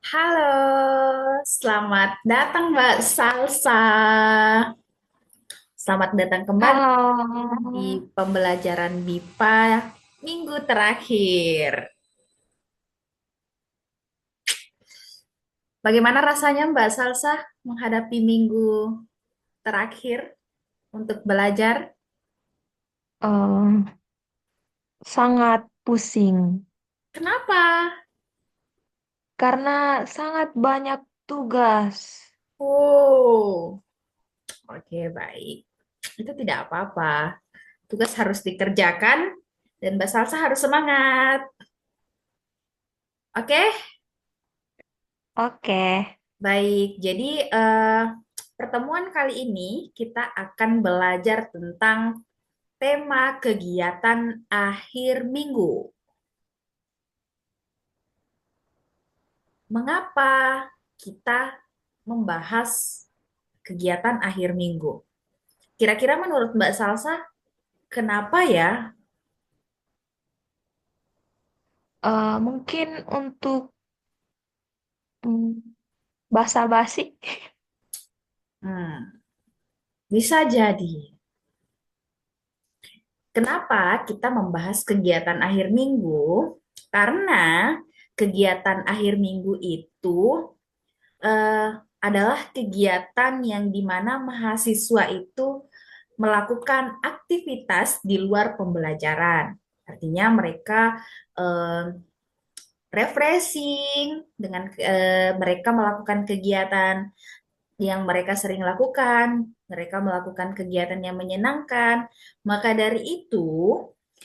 Halo, selamat datang Mbak Salsa. Selamat datang kembali Halo, di pembelajaran BIPA minggu terakhir. Bagaimana rasanya Mbak Salsa menghadapi minggu terakhir untuk belajar? em, sangat pusing Kenapa? karena sangat banyak tugas. Oh, oke baik. Itu tidak apa-apa. Tugas harus dikerjakan dan Mbak Salsa harus semangat. Oke? Oke, Baik, jadi pertemuan kali ini kita akan belajar tentang tema kegiatan akhir minggu. Mengapa kita membahas kegiatan akhir minggu? Kira-kira menurut Mbak Salsa, kenapa ya? mungkin untuk mm, basa-basi. Hmm, bisa jadi. Kenapa kita membahas kegiatan akhir minggu? Karena kegiatan akhir minggu itu eh, adalah kegiatan yang dimana mahasiswa itu melakukan aktivitas di luar pembelajaran. Artinya mereka eh, refreshing dengan mereka melakukan kegiatan yang mereka sering lakukan, mereka melakukan kegiatan yang menyenangkan. Maka dari itu,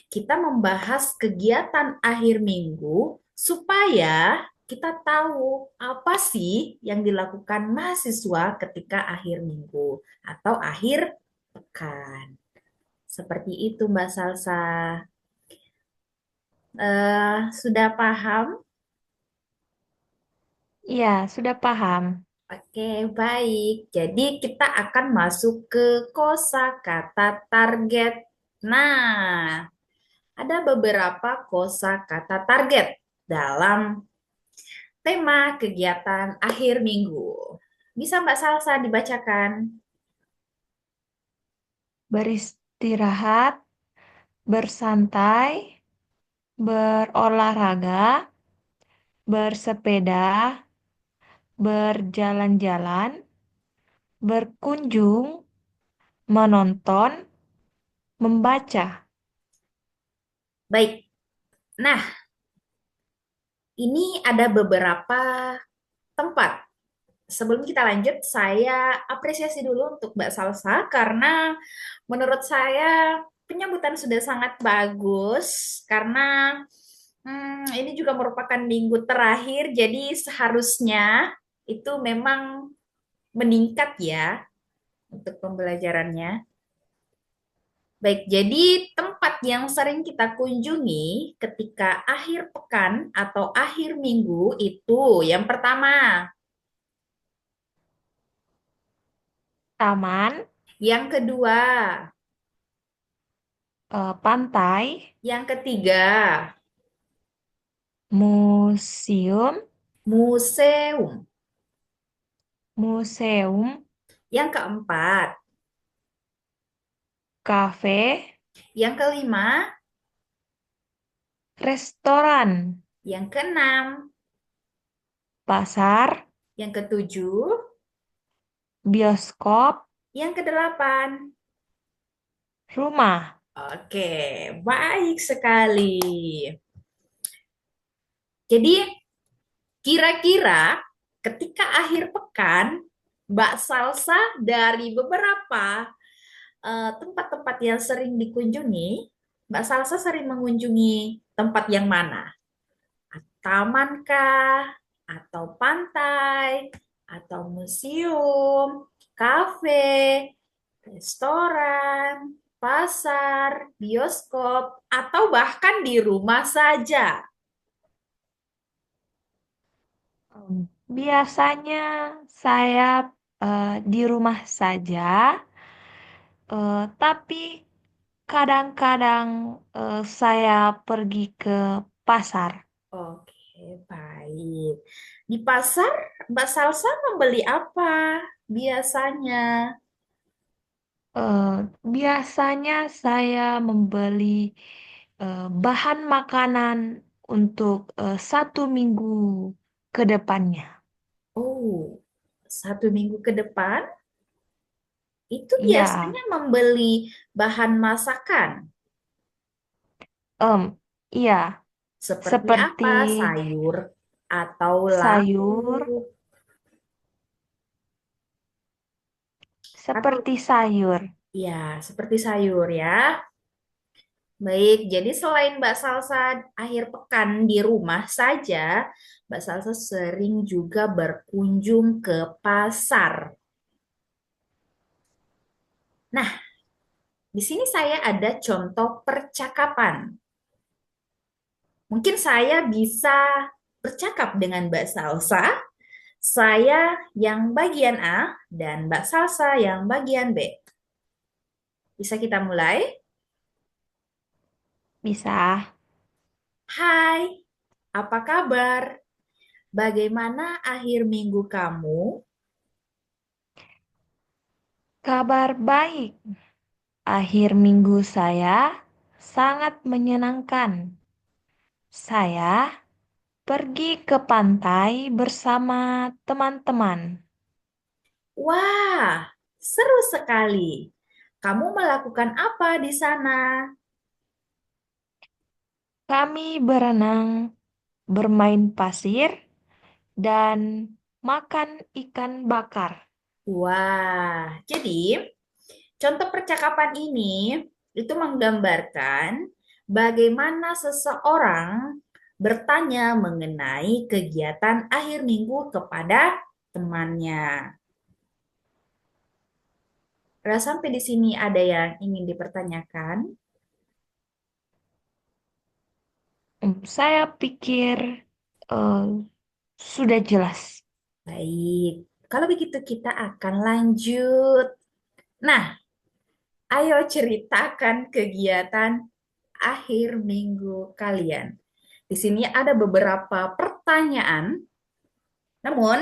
kita membahas kegiatan akhir minggu supaya kita tahu apa sih yang dilakukan mahasiswa ketika akhir minggu atau akhir pekan. Seperti itu, Mbak Salsa. Sudah paham? Iya, sudah paham. Oke, baik. Jadi kita akan masuk ke kosakata target. Nah, ada beberapa kosakata target dalam tema kegiatan akhir minggu. Bisa Mbak Salsa dibacakan? Beristirahat, bersantai, berolahraga, bersepeda, berjalan-jalan, berkunjung, menonton, membaca. Baik. Nah, ini ada beberapa tempat. Sebelum kita lanjut, saya apresiasi dulu untuk Mbak Salsa karena menurut saya penyambutan sudah sangat bagus karena ini juga merupakan minggu terakhir, jadi seharusnya itu memang meningkat ya untuk pembelajarannya. Baik, jadi tempat yang sering kita kunjungi ketika akhir pekan atau akhir minggu itu yang pertama, Taman, yang kedua, pantai, yang ketiga, museum, museum, museum, yang keempat, kafe, yang kelima, restoran, yang keenam, pasar, yang ketujuh, bioskop, yang kedelapan. rumah. Oke, baik sekali. Jadi kira-kira ketika akhir pekan, Mbak Salsa dari beberapa tempat-tempat yang sering dikunjungi, Mbak Salsa sering mengunjungi tempat yang mana? Taman kah? Atau pantai? Atau museum? Kafe? Restoran? Pasar? Bioskop? Atau bahkan di rumah saja? Biasanya saya di rumah saja, tapi kadang-kadang saya pergi ke pasar. Oke. Baik. Di pasar, Mbak Salsa membeli apa biasanya? Eh, Biasanya saya membeli bahan makanan untuk 1 minggu ke depannya. Oh, 1 minggu ke depan itu Ya, biasanya membeli bahan masakan. iya, Seperti seperti apa? Sayur atau sayur, lauk? Atau seperti sayur. ya, seperti sayur ya. Baik, jadi selain Mbak Salsa akhir pekan di rumah saja, Mbak Salsa sering juga berkunjung ke pasar. Nah, di sini saya ada contoh percakapan. Mungkin saya bisa bercakap dengan Mbak Salsa, saya yang bagian A dan Mbak Salsa yang bagian B. Bisa kita mulai? Bisa. Hai, apa kabar? Bagaimana akhir minggu kamu? Kabar baik. Akhir minggu saya sangat menyenangkan. Saya pergi ke pantai bersama teman-teman. Wah, seru sekali. Kamu melakukan apa di sana? Kami berenang, bermain pasir, dan makan ikan bakar. Wah, jadi contoh percakapan ini itu menggambarkan bagaimana seseorang bertanya mengenai kegiatan akhir minggu kepada temannya. Sampai di sini ada yang ingin dipertanyakan? Saya pikir eh, sudah jelas. Baik, kalau begitu kita akan lanjut. Nah, ayo ceritakan kegiatan akhir minggu kalian. Di sini ada beberapa pertanyaan, namun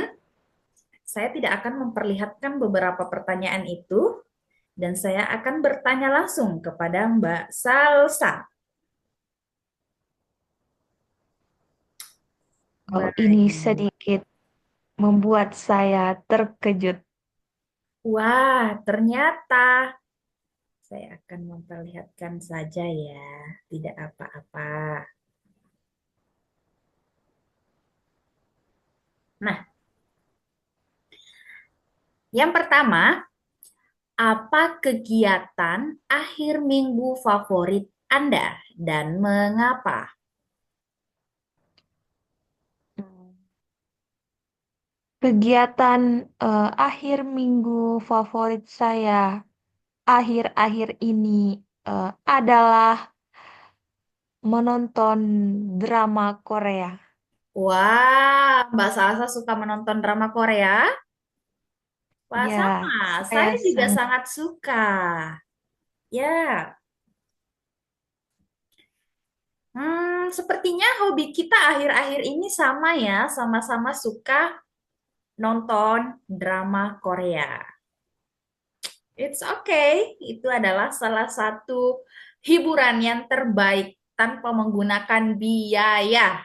saya tidak akan memperlihatkan beberapa pertanyaan itu dan saya akan bertanya langsung kepada Mbak Salsa. Oh, ini Baik. sedikit membuat saya terkejut. Wah, ternyata saya akan memperlihatkan saja ya, tidak apa-apa. Nah, yang pertama, apa kegiatan akhir minggu favorit Anda dan mengapa? Kegiatan akhir minggu favorit saya akhir-akhir ini adalah menonton drama Korea. Wah, Mbak Salsa suka menonton drama Korea? Wah, Ya, sama. saya Saya juga sangat. sangat suka. Ya, sepertinya hobi kita akhir-akhir ini sama ya, sama-sama suka nonton drama Korea. It's okay, itu adalah salah satu hiburan yang terbaik tanpa menggunakan biaya.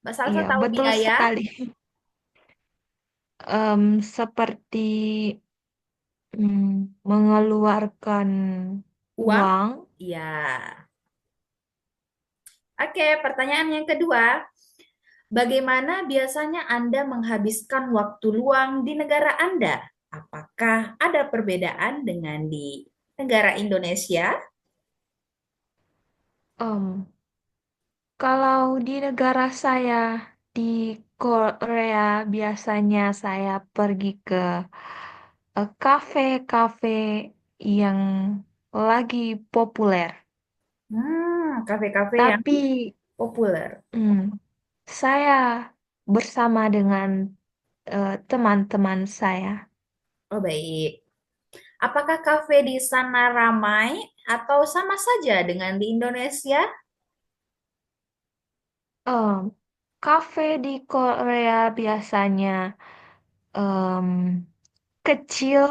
Mbak Salsa Iya, tahu betul biaya? sekali. Seperti mengeluarkan Uang? uang. Ya. Oke, pertanyaan yang kedua. Bagaimana biasanya Anda menghabiskan waktu luang di negara Anda? Apakah ada perbedaan dengan di negara Indonesia? Em, Kalau di negara saya, di Korea, biasanya saya pergi ke kafe-kafe yang lagi populer. Kafe-kafe yang Tapi populer. hmm, saya bersama dengan teman-teman saya. Oh, baik. Apakah kafe di sana ramai atau sama saja dengan di Indonesia? kafe di Korea biasanya em, kecil,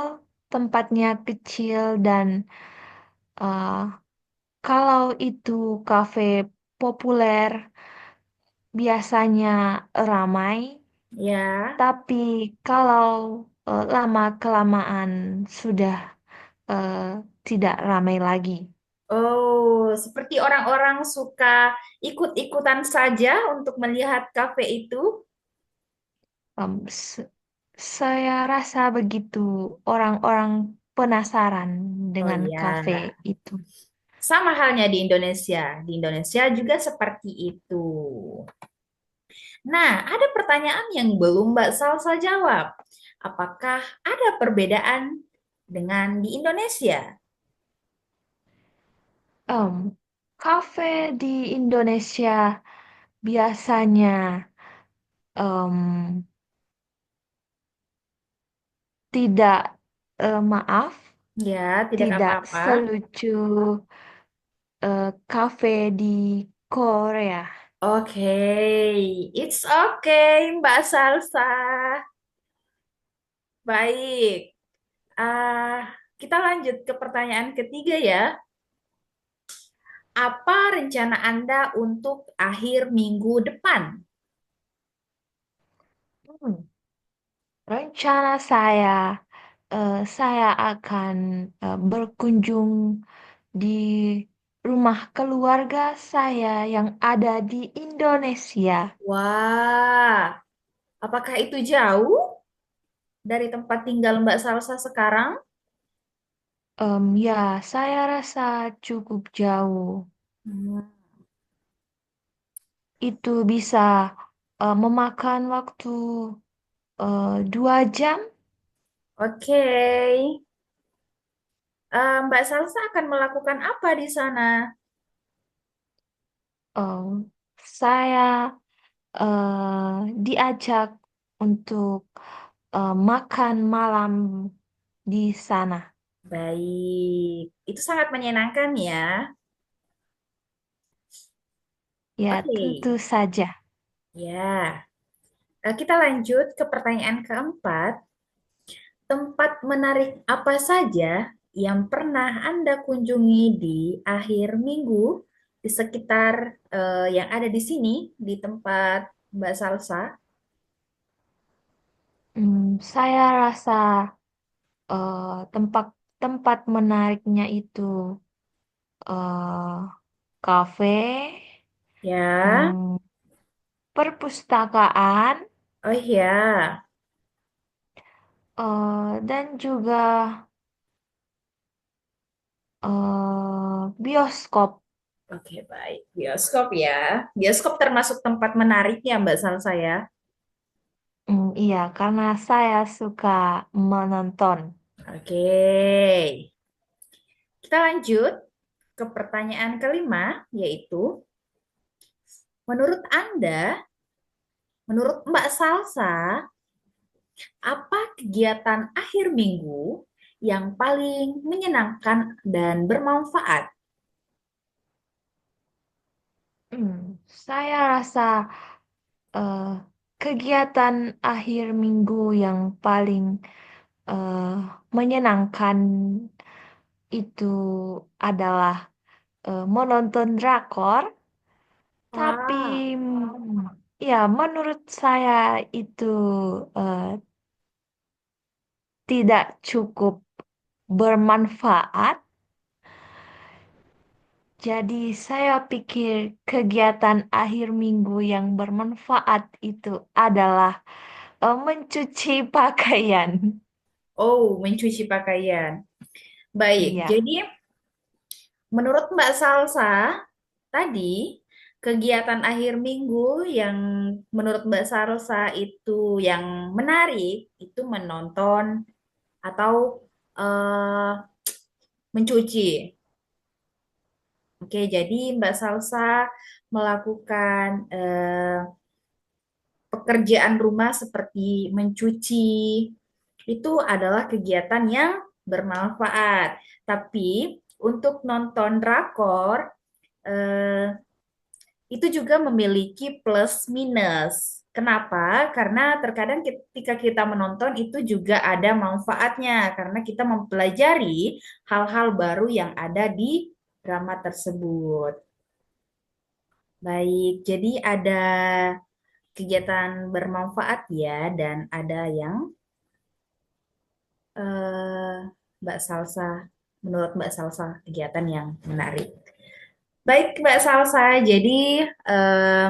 tempatnya kecil dan eh, kalau itu kafe populer biasanya ramai, Ya. tapi kalau lama-kelamaan sudah eh, tidak ramai lagi. Oh, seperti orang-orang suka ikut-ikutan saja untuk melihat kafe itu. Em, s- saya rasa begitu orang-orang penasaran Oh dengan kafe iya, itu. sama halnya di Indonesia. Di Indonesia juga seperti itu. Nah, ada pertanyaan yang belum Mbak Salsa jawab. Apakah ada perbedaan dengan di Indonesia? Em, kafe di Indonesia biasanya em, tidak, maaf, Ya, tidak tidak apa-apa. selucu kafe di Korea. Oke, it's okay, Mbak Salsa. Baik. Ah, kita lanjut ke pertanyaan ketiga ya. Apa rencana Anda untuk akhir minggu depan? Hmm, rencana saya akan berkunjung di rumah keluarga saya yang ada di Indonesia. Wah, apakah itu jauh dari tempat tinggal Mbak Salsa sekarang? Ya, saya rasa cukup jauh. Hmm, Itu bisa memakan waktu 2 jam. Oke. Mbak Salsa akan melakukan apa di sana? Em, saya diajak untuk makan malam di sana. Baik, itu sangat menyenangkan ya. Ya, Oke, tentu saja. ya. Kita lanjut ke pertanyaan keempat. Tempat menarik apa saja yang pernah Anda kunjungi di akhir minggu di sekitar yang ada di sini, di tempat Mbak Salsa? Saya rasa tempat tempat menariknya itu eh kafe, Ya, hmm, perpustakaan, oh ya. dan juga bioskop. Oke, baik. Bioskop ya. Bioskop termasuk tempat menarik ya, Mbak Salsa ya. Iya, karena saya suka menonton. Oke. Kita lanjut ke pertanyaan kelima, yaitu menurut Anda, menurut Mbak Salsa, apa kegiatan akhir minggu yang paling menyenangkan dan bermanfaat? Saya rasa eh, kegiatan akhir minggu yang paling eh, menyenangkan itu adalah menonton drakor, tapi Wah, ya menurut saya itu eh, tidak cukup bermanfaat. Jadi saya pikir kegiatan akhir minggu yang bermanfaat itu adalah mencuci pakaian. oh, mencuci pakaian. Baik, Iya. jadi menurut Mbak Salsa, tadi kegiatan akhir minggu yang menurut Mbak Salsa itu yang menarik, itu menonton atau mencuci. Oke, jadi Mbak Salsa melakukan pekerjaan rumah seperti mencuci itu adalah kegiatan yang bermanfaat. Tapi untuk nonton drakor, eh, itu juga memiliki plus minus. Kenapa? Karena terkadang ketika kita menonton itu juga ada manfaatnya karena kita mempelajari hal-hal baru yang ada di drama tersebut. Baik, jadi ada kegiatan bermanfaat ya dan ada yang eh, Mbak Salsa, menurut Mbak Salsa kegiatan yang menarik. Baik, Mbak Salsa, jadi eh,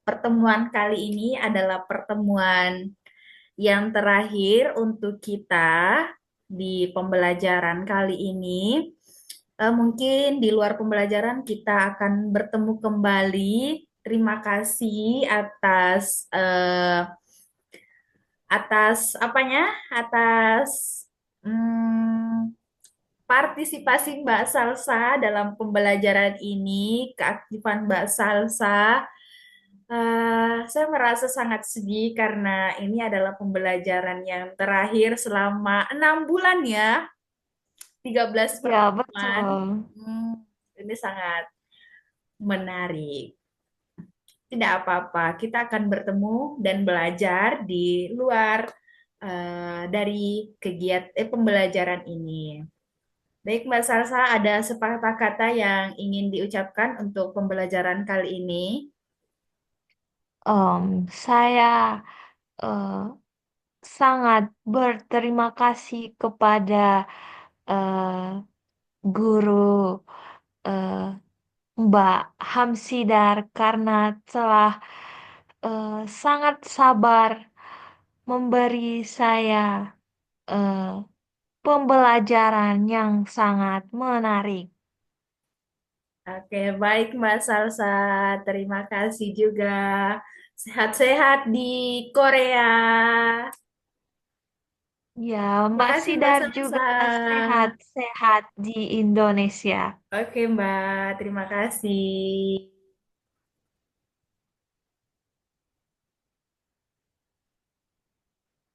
pertemuan kali ini adalah pertemuan yang terakhir untuk kita di pembelajaran kali ini. Mungkin di luar pembelajaran kita akan bertemu kembali. Terima kasih atas apanya? Atas hmm, partisipasi Mbak Salsa dalam pembelajaran ini, keaktifan Mbak Salsa. Saya merasa sangat sedih karena ini adalah pembelajaran yang terakhir selama 6 bulan ya, 13 Ya, pertemuan. betul. Hmm, ini sangat menarik. Tidak apa-apa, kita akan bertemu dan belajar di luar dari kegiatan pembelajaran ini. Baik, Mbak Salsa, ada sepatah kata yang ingin diucapkan untuk pembelajaran kali ini. Saya eh, sangat berterima kasih kepada eh, guru eh, Mbak Hamsidar karena telah sangat sabar memberi saya eh, pembelajaran yang sangat menarik. Oke, baik Mbak Salsa. Terima kasih juga. Sehat-sehat di Korea. Ya, Terima Mbak kasih Mbak Sidar Salsa. juga sehat-sehat di Indonesia. Oke Mbak, terima kasih.